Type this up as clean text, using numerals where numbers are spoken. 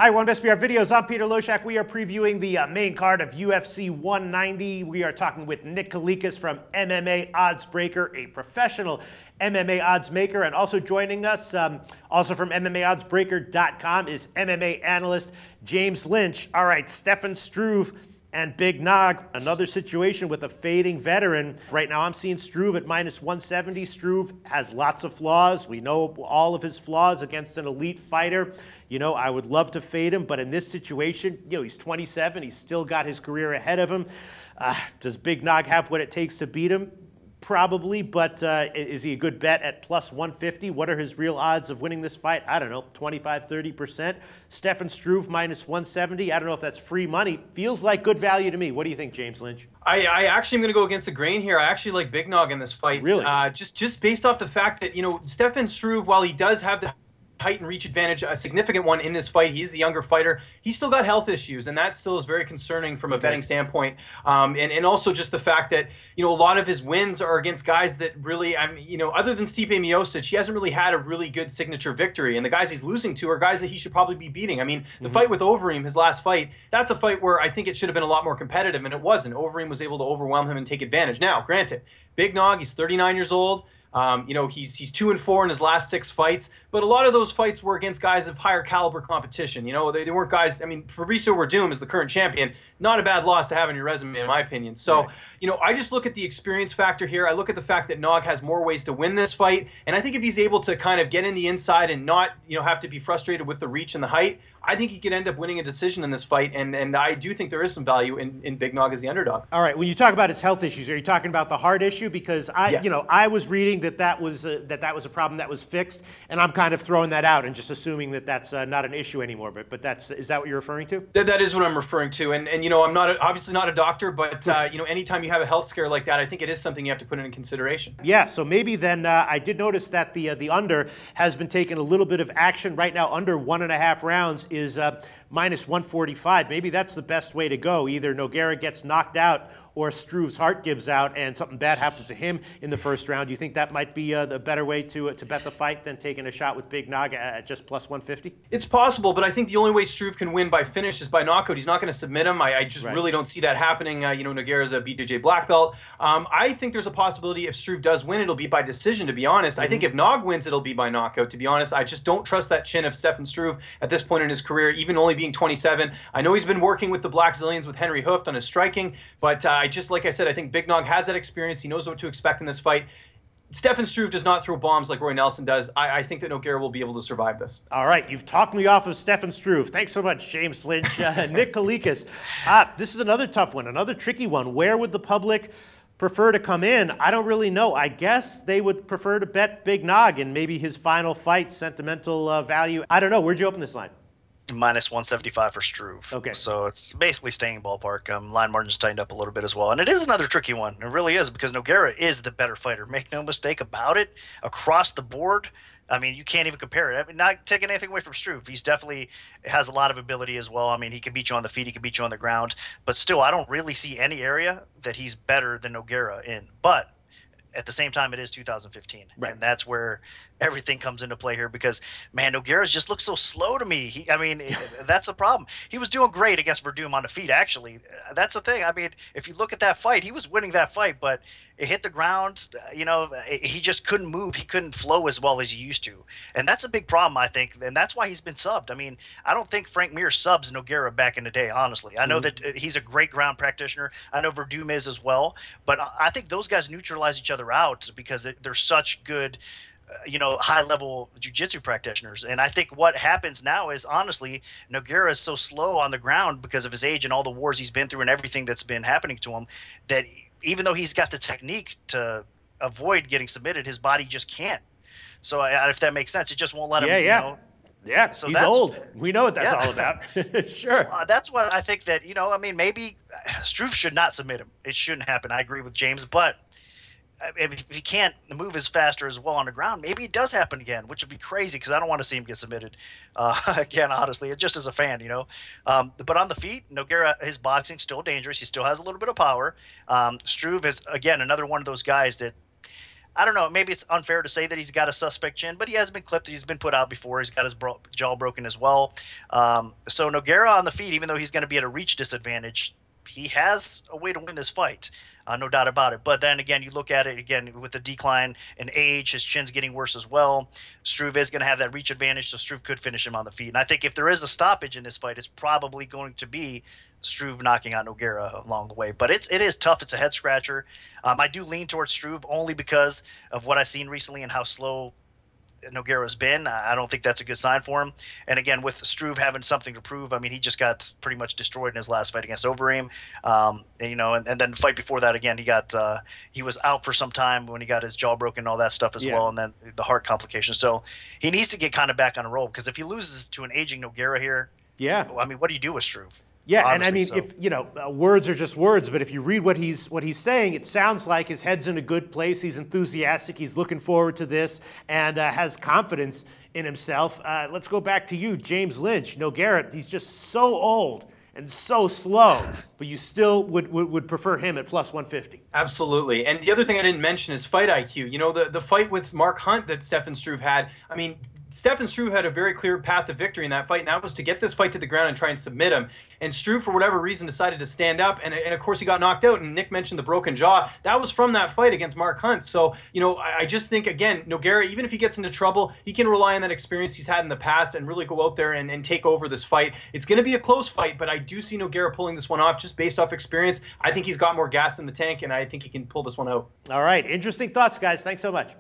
Hi, one best PR videos. I'm Peter Loshak. We are previewing the main card of UFC 190. We are talking with Nick Kalikas from MMA Oddsbreaker, a professional MMA odds maker, and also joining us, also from MMAoddsbreaker.com, is MMA analyst James Lynch. All right, Stefan Struve and Big Nog, another situation with a fading veteran. Right now I'm seeing Struve at -170. Struve has lots of flaws. We know all of his flaws against an elite fighter. You know, I would love to fade him, but in this situation, you know, he's 27. He's still got his career ahead of him. Does Big Nog have what it takes to beat him? Probably, but is he a good bet at +150? What are his real odds of winning this fight? I don't know, 25, 30%. Stefan Struve -170. I don't know if that's free money. Feels like good value to me. What do you think, James Lynch? I actually am going to go against the grain here. I actually like Big Nog in this fight. Really? Just based off the fact that, you know, Stefan Struve, while he does have the height and reach advantage, a significant one in this fight. He's the younger fighter. He's still got health issues, and that still is very concerning from a betting standpoint. And also just the fact that, you know, a lot of his wins are against guys that really, you know, other than Stipe Miocic, he hasn't really had a really good signature victory. And the guys he's losing to are guys that he should probably be beating. I mean, the fight with Overeem, his last fight, that's a fight where I think it should have been a lot more competitive, and it wasn't. Overeem was able to overwhelm him and take advantage. Now, granted, Big Nog, he's 39 years old. You know, he's 2-4 in his last 6 fights, but a lot of those fights were against guys of higher caliber competition. You know, they weren't guys. I mean, Fabricio Werdum is the current champion. Not a bad loss to have on your resume, in my opinion. So, you know, I just look at the experience factor here. I look at the fact that Nog has more ways to win this fight, and I think if he's able to kind of get in the inside and not, you know, have to be frustrated with the reach and the height, I think he could end up winning a decision in this fight, and I do think there is some value in Big Nog as the underdog. All right, when you talk about his health issues, are you talking about the heart issue? Because Yes. you know, I was reading that was a problem that was fixed, and I'm kind of throwing that out and just assuming that that's not an issue anymore. But is that what you're referring to? That is what I'm referring to, and you know, I'm not obviously not a doctor, but you know, anytime you have a health scare like that, I think it is something you have to put into consideration. Yeah, so maybe then I did notice that the under has been taking a little bit of action right now. Under 1.5 rounds is -145. Maybe that's the best way to go. Either Nogueira gets knocked out or Struve's heart gives out and something bad happens to him in the first round. Do you think that might be the better way to bet the fight than taking a shot with Big Nog at just +150? It's possible, but I think the only way Struve can win by finish is by knockout. He's not going to submit him. I just really don't see that happening. You know, Nogueira's a BJJ black belt. I think there's a possibility if Struve does win, it'll be by decision, to be honest. I think if Nog wins, it'll be by knockout, to be honest. I just don't trust that chin of Stefan Struve at this point in his career, even only being 27. I know he's been working with the Black Zillions with Henry Hooft on his striking, but like I said, I think Big Nog has that experience. He knows what to expect in this fight. Stefan Struve does not throw bombs like Roy Nelson does. I think that Nogueira will be able to survive this. All right, you've talked me off of Stefan Struve. Thanks so much, James Lynch. Nick Kalikas, this is another tough one, another tricky one. Where would the public prefer to come in? I don't really know. I guess they would prefer to bet Big Nog and maybe his final fight, sentimental value. I don't know. Where'd you open this line? -175 for Struve. Okay. So it's basically staying ballpark. Line margin's tightened up a little bit as well. And it is another tricky one. It really is, because Nogueira is the better fighter. Make no mistake about it. Across the board, I mean, you can't even compare it. I mean, not taking anything away from Struve. He's definitely has a lot of ability as well. I mean, he can beat you on the feet. He can beat you on the ground. But still, I don't really see any area that he's better than Nogueira in. But at the same time, it is 2015, and that's where everything comes into play here, because, man, Nogueira just looks so slow to me. I mean, that's a problem. He was doing great against Werdum on the feet, actually. That's the thing. I mean, if you look at that fight, he was winning that fight, but it hit the ground. You know, he just couldn't move. He couldn't flow as well as he used to, and that's a big problem, I think, and that's why he's been subbed. I mean, I don't think Frank Mir subs Nogueira back in the day, honestly. I know that he's a great ground practitioner. I know Werdum is as well, but I think those guys neutralize each other out because they're such good you know, high-level jiu-jitsu practitioners. And I think what happens now is, honestly, Nogueira is so slow on the ground because of his age and all the wars he's been through and everything that's been happening to him, that even though he's got the technique to avoid getting submitted, his body just can't. So if that makes sense, it just won't let him, you know. Yeah, so he's old. We know what that's all about. Sure. So, that's what I think that, you know, I mean, maybe Struve should not submit him. It shouldn't happen. I agree with James, but if he can't move as faster as well on the ground, maybe it does happen again, which would be crazy because I don't want to see him get submitted again, honestly, just as a fan, you know. But on the feet, Nogueira, his boxing still dangerous. He still has a little bit of power. Struve is, again, another one of those guys that I don't know. Maybe it's unfair to say that he's got a suspect chin, but he has been clipped. He's been put out before. He's got his jaw broken as well. So Nogueira on the feet, even though he's going to be at a reach disadvantage, he has a way to win this fight. No doubt about it. But then again, you look at it again with the decline in age, his chin's getting worse as well. Struve is going to have that reach advantage, so Struve could finish him on the feet. And I think if there is a stoppage in this fight, it's probably going to be Struve knocking out Nogueira along the way. But it is tough. It's a head scratcher. I do lean towards Struve only because of what I've seen recently and how slow Nogueira's been. I don't think that's a good sign for him. And again, with Struve having something to prove, I mean, he just got pretty much destroyed in his last fight against Overeem. And then the fight before that, again, he was out for some time when he got his jaw broken and all that stuff as well, and then the heart complications. So he needs to get kind of back on a roll, because if he loses to an aging Nogueira here, I mean, what do you do with Struve? Yeah, and I mean, if words are just words, but if you read what he's saying, it sounds like his head's in a good place. He's enthusiastic. He's looking forward to this, and has confidence in himself. Let's go back to you, James Lynch. Nogueira, he's just so old and so slow, but you still would prefer him at plus 150. Absolutely. And the other thing I didn't mention is fight IQ. You know, the fight with Mark Hunt that Stefan Struve had, I mean, Stefan Struve had a very clear path to victory in that fight, and that was to get this fight to the ground and try and submit him. And Struve, for whatever reason, decided to stand up, and of course he got knocked out. And Nick mentioned the broken jaw. That was from that fight against Mark Hunt. So, you know, I just think, again, Nogueira, even if he gets into trouble, he can rely on that experience he's had in the past and really go out there and take over this fight. It's going to be a close fight, but I do see Nogueira pulling this one off just based off experience. I think he's got more gas in the tank, and I think he can pull this one out. All right. Interesting thoughts, guys. Thanks so much.